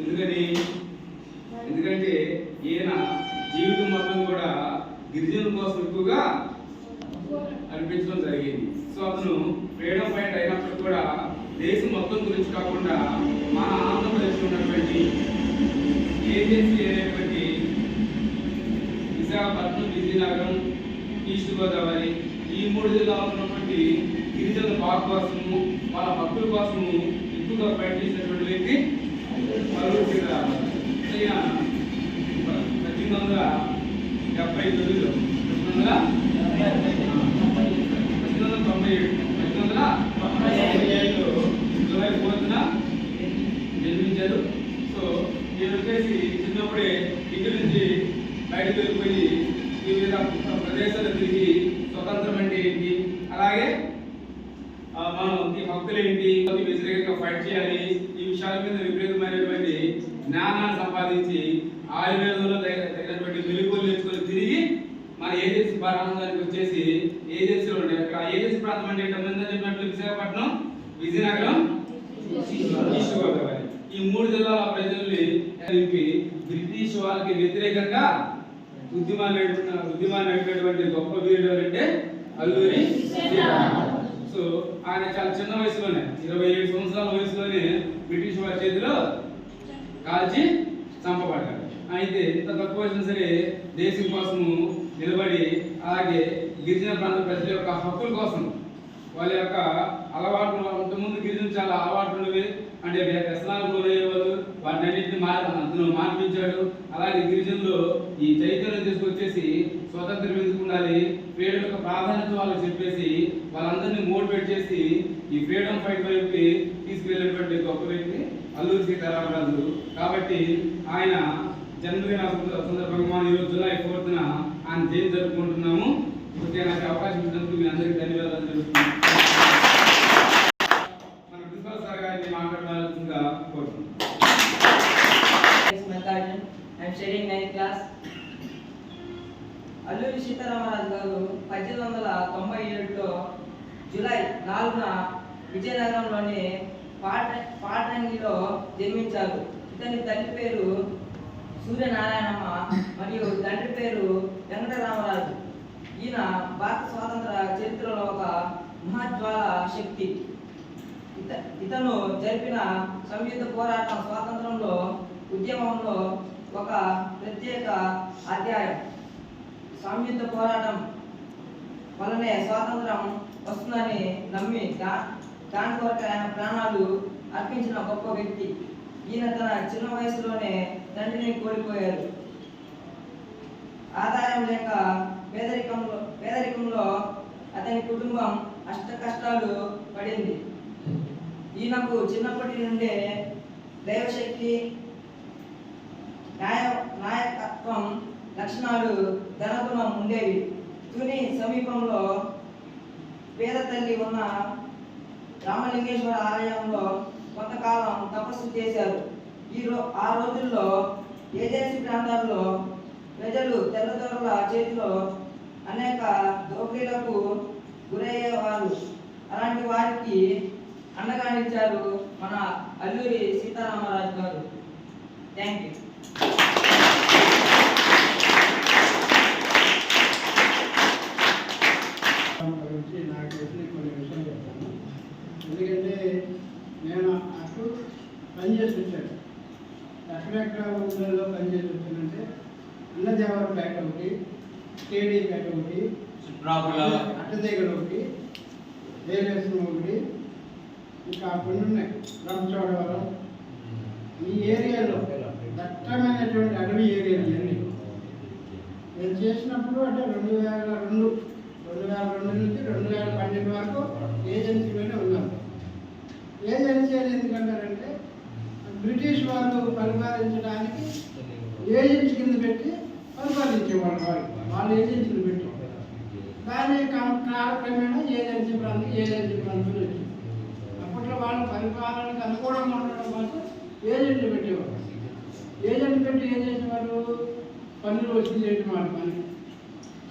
ఎందుకంటే ఈయన జీవితం మొత్తం కూడా గిరిజనుల కోసం ఎక్కువగా అనిపించడం జరిగింది. సో అతను ఫ్రీడమ్ ఫైటర్ అయినప్పుడు కూడా దేశం మొత్తం గురించి కాకుండా మన ఆంధ్రప్రదేశ్లో ఉన్నటువంటి ఏజెన్సీ అనేటువంటి విశాఖపట్నం, విజయనగరం, ఈస్ట్ గోదావరి ఈ 3 జిల్లాలో ఉన్నటువంటి గిరిజనుల బాగు కోసము, వాళ్ళ హక్కుల కోసము ఎక్కువగా ఫైట్ చేసినటువంటి వ్యక్తి అల్లూరి సీతారామరాజు. 1879లో 1897లో జూలై 4న జన్మించారు. సో నేను వచ్చేసి చిన్నప్పుడే ఇంటి నుంచి బయటకు వెళ్ళిపోయి వివిధ ప్రదేశాలు తిరిగి స్వతంత్రం అంటే ఏంటి, అలాగే మనం ఈ హక్కులు ఏంటి, వ్యతిరేకంగా ఫైట్ చేయాలి, ఈ విషయాల మీద విపరీతమైనటువంటి జ్ఞానాన్ని సంపాదించి ఆయుర్వేదంలో తగినటువంటి మెలుకువలు నేర్చుకొని తిరిగి మన ఏజెన్సీ ప్రాంతానికి వచ్చేసి ఏజెన్సీలో ఉండే ఆ ఏజెన్సీ ప్రాంతం అంటే చెప్పినట్లు విశాఖపట్నం, విజయనగరం, ఈస్ట్ గోదావరి ఈ 3 జిల్లాల ప్రజల్ని బ్రిటిష్ వాళ్ళకి వ్యతిరేకంగా ఉద్యమాన్ని నడిపినటువంటి గొప్ప వీరుడు అంటే అల్లూరి సీతారామరాజు. సో ఆయన చాలా చిన్న వయసులోనే 27 సంవత్సరాల వయసులోనే బ్రిటిష్ వారి చేతిలో కాల్చి చంపబడ్డారు. అయితే ఇంత తక్కువ వయసు సరే దేశం కోసము నిలబడి, అలాగే గిరిజన ప్రాంత ప్రజల యొక్క హక్కుల కోసం, వాళ్ళ యొక్క అలవాట్లు, అంతకుముందు గిరిజన చాలా అలవాట్లు ఉన్నవి అంటే వ్యసనాలు లోనయ్యేవాళ్ళు, వాటిన్నింటినీ అతను మార్పించాడు. అలాగే గిరిజనులు ఈ చైతన్యం తీసుకొచ్చేసి స్వతంత్రం ఎందుకు ఉండాలి, ఫ్రీడమ్ యొక్క ప్రాధాన్యత వాళ్ళకి చెప్పేసి వాళ్ళందరినీ మోటివేట్ చేసి ఈ ఫ్రీడమ్ ఫైట్ వైపు తీసుకెళ్ళినటువంటి గొప్ప వ్యక్తి అల్లూరి సీతారామరాజు. కాబట్టి ఆయన జన్మదిన సందర్భంగా ఈరోజు జూలై 4న ఆయన జయంతి జరుపుకుంటున్నాము. ఓకే, నాకు అవకాశం ఇచ్చినందుకు మీ అందరికీ ధన్యవాదాలు తెలుపుతున్నాను. మన ప్రిన్సిపల్ సార్ గారిని మాట్లాడాల్సిందిగా కోరుతున్నాను. అల్లూరి సీతారామరాజు గారు 1897లో జూలై 4న విజయనగరంలోని పాటంగిలో జన్మించారు. ఇతని తల్లి పేరు సూర్యనారాయణమ్మ మరియు తండ్రి పేరు వెంకటరామరాజు. ఈయన భారత స్వాతంత్ర చరిత్రలో ఒక మహజ్వాల శక్తి. ఇతను జరిపిన సంయుక్త పోరాటం స్వాతంత్రంలో ఉద్యమంలో ఒక ప్రత్యేక అధ్యాయం. సంయుక్త పోరాటం వల్లనే స్వాతంత్రం వస్తుందని నమ్మి దాని కొరకు ఆయన ప్రాణాలు అర్పించిన గొప్ప వ్యక్తి. ఈయన తన చిన్న వయసులోనే తండ్రిని కోల్పోయారు. ఆదాయం లేక పేదరికంలో అతని కుటుంబం అష్ట కష్టాలు పడింది. ఈయనకు చిన్నప్పటి నుండే దైవశక్తి, నాయకత్వం లక్షణాలు, ధనగుణం ఉండేవి. తుని సమీపంలో పేద తల్లి ఉన్న రామలింగేశ్వర ఆలయంలో కొంతకాలం తపస్సు చేశారు. ఆ రోజుల్లో ఏజెన్సీ ప్రాంతాల్లో ప్రజలు తెల్లదొరల చేతిలో అనేక దోపిడీలకు గురయ్యేవారు. అలాంటి వారికి అండగా నిలిచారు మన అల్లూరి సీతారామరాజు గారు. Thank you. నాకు తెలిసిన కొన్ని విషయాలు చెప్తాను. ఎందుకంటే నేను అటు పనిచేసి వచ్చాను. ఎక్కడెక్కడ ఊళ్ళలో పనిచేసి వచ్చానంటే అన్నదేవరపేట ఒకటి, కేడీపేట ఒకటి, అట్టదేగడ ఒకటి, వేలేశ్వరం ఒకటి, ఇంకా కొన్ని ఉన్నాయి, రంచోడవరం. ఈ ఏరియాలో దట్టమైనటువంటి అడవి ఏరియాలు ఇవన్నీ నేను చేసినప్పుడు అంటే 2002 నుంచి 2012 వరకు ఏజెన్సీలోనే ఉన్నాను. ఏజెన్సీ అని ఎందుకంటారంటే బ్రిటిష్ వాళ్ళు పరిపాలించడానికి ఏజెన్సీ కింద పెట్టి పరిపాలించేవాళ్ళు. వాళ్ళు ఏజెన్సీలు పెట్టి దాని కాలక్రమేణా ఏజెన్సీ ప్రాంతం వచ్చింది. అప్పట్లో వాళ్ళు పరిపాలనకు అనుకూలంగా ఉండడం కోసం ఏజెంట్లు పెట్టేవారు. ఏజెంట్ పెట్టి ఏం చేసేవారు, పన్నులు వసూలు చేయడం వాళ్ళ పని.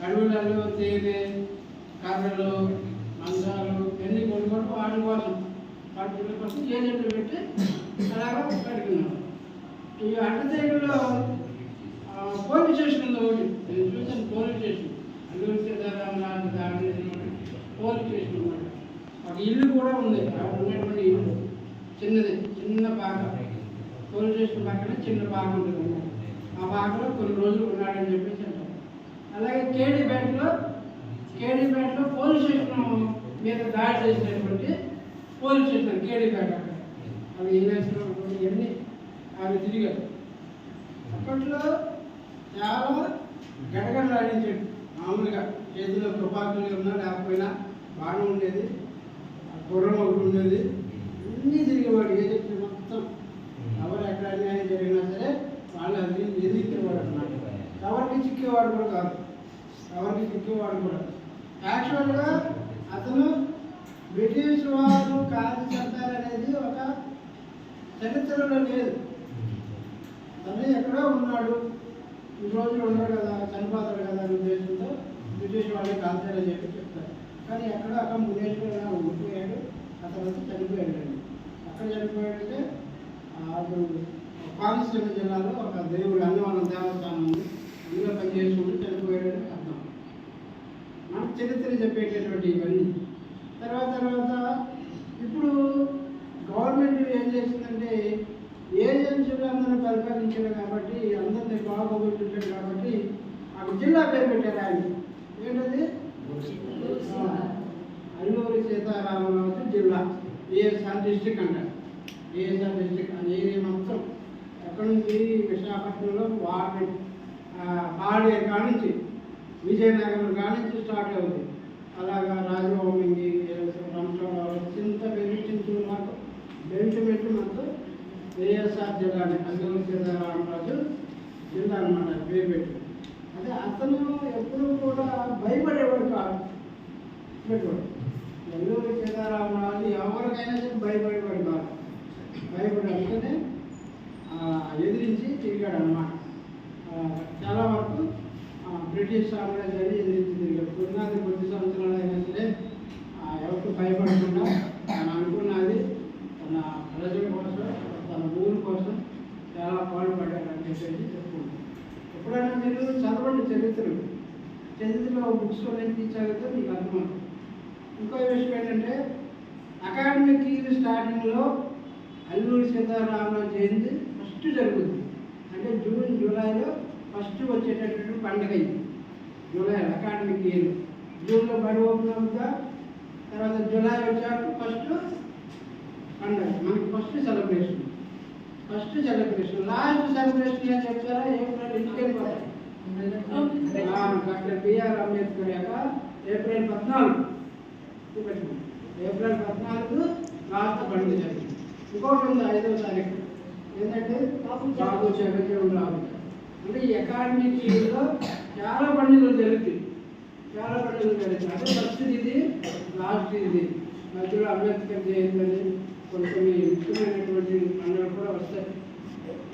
అడవులలో తేనె, కర్రలు, మంచాలు ఎన్ని కొనుక్కోవడం వాటి కోసం ఏజెంట్లు పెట్టి అలాగా పెట్టుకున్నాం. ఈ అడ్డతీగల్లో పోలీస్ స్టేషన్ ఉంది ఒకటి, నేను చూసాను పోలీస్ స్టేషన్, అల్లూరి సీతారామరాజు దాడి పోలీస్ స్టేషన్ అనమాట. ఒక ఇల్లు కూడా ఉంది, అక్కడ ఉన్నటువంటి ఇల్లు చిన్నది, చిన్న బాగ, పోలీస్ స్టేషన్ పక్కన చిన్న బాగ ఉంటుంది అన్నమాట. ఆ బాగలో కొన్ని రోజులు ఉన్నాడని చెప్పేసి అంటారు. అలాగే కేడీపేటలో పోలీస్ స్టేషన్ మీద దాడి చేసినటువంటి పోలీస్ స్టేషన్ కేడీపేట, అక్కడ అవి ఇవన్నీ అవి తిరిగారు. అప్పట్లో చాలా గడగడలాడించాడు. మామూలుగా చేతిలో తుపాకులు ఉన్నా లేకపోయినా బాగా ఉండేది, గుర్రం ఒకటి ఉండేది, అన్నీ తిరిగేవాడు. ఏదైతే మొత్తం ఎవరు ఎక్కడ అన్యాయం జరిగినా సరే వాళ్ళు అది ఎదిరించేవాడు అన్నమాట. ఎవరికి చిక్కేవాడు కూడా కాదు, ఎవరికి చిక్కేవాడు కూడా. యాక్చువల్గా అతను బ్రిటిష్ వారు కాల్చి చంపారనేది ఒక చరిత్రలో లేదు. తను ఎక్కడో ఉన్నాడు, ఈ రోజులు ఉన్నాడు కదా, చనిపోతాడు కదా అనే ఉద్దేశంతో బ్రిటిష్ వాళ్ళే కాల్చారని చెప్పి చెప్తారు. కానీ ఎక్కడో అక్కడ మునేశ్వరంగా ఉండిపోయాడు, ఆ తర్వాత చనిపోయాడండి. అక్కడ చనిపోయాడంటే అప్పుడు కోనసీమ జిల్లాలో ఒక దేవుడు అన్నవరం దేవస్థానం ఉంది, అందులో పనిచేసుకుంటూ చనిపోయాడని అర్థం. మనకు చరిత్ర చెప్పేటటువంటి ఇవన్నీ. తర్వాత ఇప్పుడు గవర్నమెంట్ ఏం చేసిందంటే ఏజెన్సీలు అందరూ పరిపాలించారు కాబట్టి, అందరినీ బాగోగుంటుంటారు కాబట్టి అక్కడ జిల్లా పేరు పెట్టారు. ఆయన ఏంటది అల్లూరి సీతారామరాజు జిల్లా, ఏఎస్ఆర్ డిస్ట్రిక్ట్ అంటారు. ఏఎస్ఆర్ డిస్ట్రిక్ట్ ఆ ఏరియా మొత్తం ఎక్కడి నుంచి విశాఖపట్నంలో పాడేరు కానించి విజయనగరం కానించి స్టార్ట్ అవుతుంది. అలాగా రాజభవమింగి చింత బెంచు మాకు బెంచు మెట్టు మొత్తం ఏఎస్ఆర్ జిల్లాని అల్లూరి సీతారామరాజు జిల్లా అనమాట పేరు పెట్టి. అదే అతను ఎప్పుడూ కూడా భయపడేవాడు కాదు, పెట్టేవాడు. అల్లూరి సీతారామరాజు ఎవరికైనా సరే భయపడేవాడు కాదు, భయపడి అందుకనే ఎదిరించి తిరిగాడు అన్నమాట. చాలా వరకు బ్రిటిష్ సామ్రాజ్యాన్ని ఎదిరించి తిరిగాడు. పునాది కొద్ది సంవత్సరాలు అయినా సరే ఎవరికి భయపడకుండా తను అనుకున్నది తన ప్రజల కోసం, తన ఊరి కోసం చాలా పాటుపడ్డాడు అని చెప్పేసి చెప్పుకుంటాం. ఎప్పుడైనా మీరు చదవండి చరిత్రలో బుక్స్లో నేను చదివితే మీకు అర్థమవుతుంది. ఇంకో విషయం ఏంటంటే అకాడమిక్ ఇయర్ స్టార్టింగ్లో అల్లూరి సీతారామరాజు జయంతి ఫస్ట్ జరుగుతుంది. అంటే జూలైలో ఫస్ట్ వచ్చేటటువంటి పండుగ ఇది. జూలై అకాడమిక్ ఇయర్ జూన్లో బడి ఓపెన్ అవుతా, తర్వాత జూలై వచ్చాక ఫస్ట్ పండుగ మనకి ఫస్ట్ సెలబ్రేషన్. లాస్ట్ సెలబ్రేషన్ ఏం చెప్తారా, ఏప్రిల్ ఇంటికి వెళ్ళిపోతారు. డాక్టర్ బిఆర్ అంబేద్కర్ యొక్క ఏప్రిల్ 14 లాస్ట్ పండుగ జరిగింది. ఇంకోటి ఉంది 5వ తారీఖు, ఏంటంటే బాబు జగజ్జీవనరావు. అంటే ఈ అకాడమిక్ ఇయర్లో చాలా పండుగలు జరుగుతాయి. అంటే ఫస్ట్ ఇది, లాస్ట్ ఇది, మధ్యలో అంబేద్కర్ జయంతి అని కొన్ని ముఖ్యమైనటువంటి పండుగలు కూడా వస్తాయి.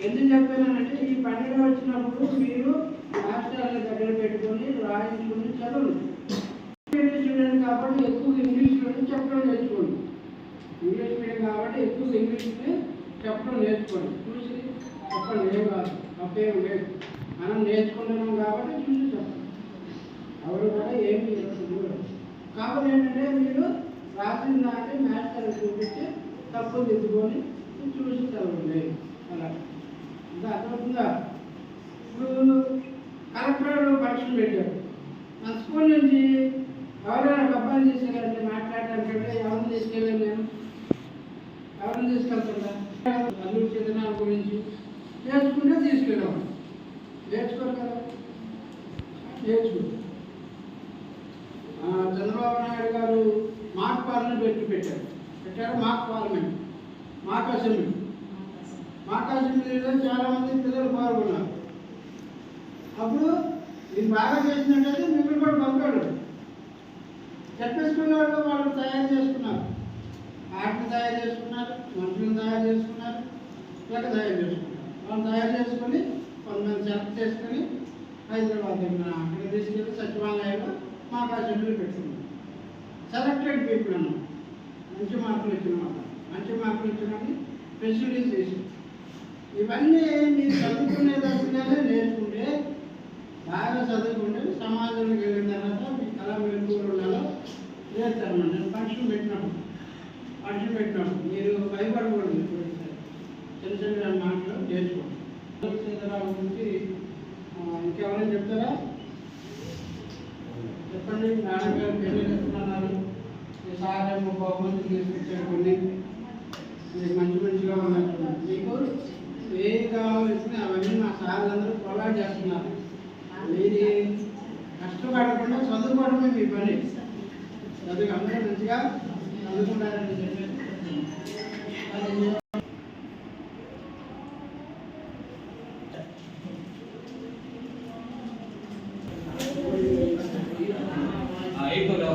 ఎందుకు చెప్పానంటే ఈ పండుగ వచ్చినప్పుడు మీరు రాష్ట్రాలను దగ్గర పెట్టుకొని రాయించుకుని చదవండి. స్టూడెంట్ కాబట్టి ఎక్కువ ఇంగ్లీష్లోనే చెప్పడం నేర్చుకోండి. ఇంగ్లీష్ మీడియం కాబట్టి ఎక్కువ ఇంగ్లీష్ని చెప్పడం నేర్చుకోండి. చూసి చెప్పండి, ఏం కాదు, తప్పేం లేదు. మనం నేర్చుకుంటున్నాం కాబట్టి చూసి చెప్పండి. ఎవరు కూడా ఏమి కాబట్టి ఏంటంటే మీరు రాసిన దాన్ని మ్యాథ్స్ చూపించి తప్పులు దిద్దుకొని చూసి చదవండి. అలా ఇంకా అర్థమవుతుందా? ఇప్పుడు కలెక్టర్ పరీక్షలు పెట్టారు. నా స్కూల్ నుంచి ఎవరైనా అబ్బాయిని తీసుకెళ్ళాలంటే మాట్లాడటానికంటే ఎవరిని తీసుకెళ్ళాను, నేను ఎవరిని తీసుకెళ్తున్నా? అల్లూరి సీతారామరాజు గురించి నేర్చుకుంటే తీసుకెళ్ళాము. నేర్చుకోరు కదా, నేర్చుకుంటాం. చంద్రబాబు నాయుడు గారు మాక్ పార్లమెంట్ పెట్టారు. మాక్ పార్లమెంట్, మాక్ అసెంబ్లీలో చాలామంది పిల్లలు పాల్గొన్నారు. అప్పుడు ఇది బాగా చేసినట్టయితే మిమ్మల్ని కూడా పంపాడు. చెప్పేసుకున్న వాళ్ళు తయారు చేసుకున్నారు, ఆటలు తయారు చేసుకున్నారు, మనుషులను తయారు చేసుకున్నారు, ఇలాగ తయారు చేసుకున్నారు. వాళ్ళు తయారు చేసుకొని కొంతమంది సెలెక్ట్ చేసుకొని హైదరాబాద్ అక్కడ తీసుకెళ్ళి సచివాలయంలో మాకు అసెంబ్లీ పెట్టుకున్నాం. సెలెక్టెడ్ పీపుల్ అన్నాం. మంచి మార్కులు ఇచ్చినమాట, మంచి మార్కులు ఇచ్చినని ఫెసిలిటీస్ చేసి ఇవన్నీ మీరు చదువుకునే దశగానే నేర్చుకుంటే బాగా చదువుకుంటే సమాజంలోకి వెళ్ళిన తర్వాత మీ కళ మెరుగులు ఉండాలో చేస్తారన్నమాట. నేను ఫంక్షన్ పెట్టినప్పుడు మీరు భయపడకూడదు. చిన్న చిన్న మాటలు నేర్చుకోండి. సీతారావు గురించి ఇంకెవరైనా చెప్తారా? చెప్పండి. మేడం గారు పెళ్లి చేస్తున్నారు, ఈ సారేమో బహుమతులు తీసుకొచ్చారు, కొన్ని మీకు మంచిగా ఉన్నట్టున్నారు. మీకు ఏం కావాల్సిన అవన్నీ మా సార్లందరూ ప్రొవైడ్ చేస్తున్నారు. మీరు కష్టపడకుండా చదువుకోవడమే మీ పని. చదువు అందరూ మంచిగా చదువుకుంటారని చెప్పేసి అయిపోయి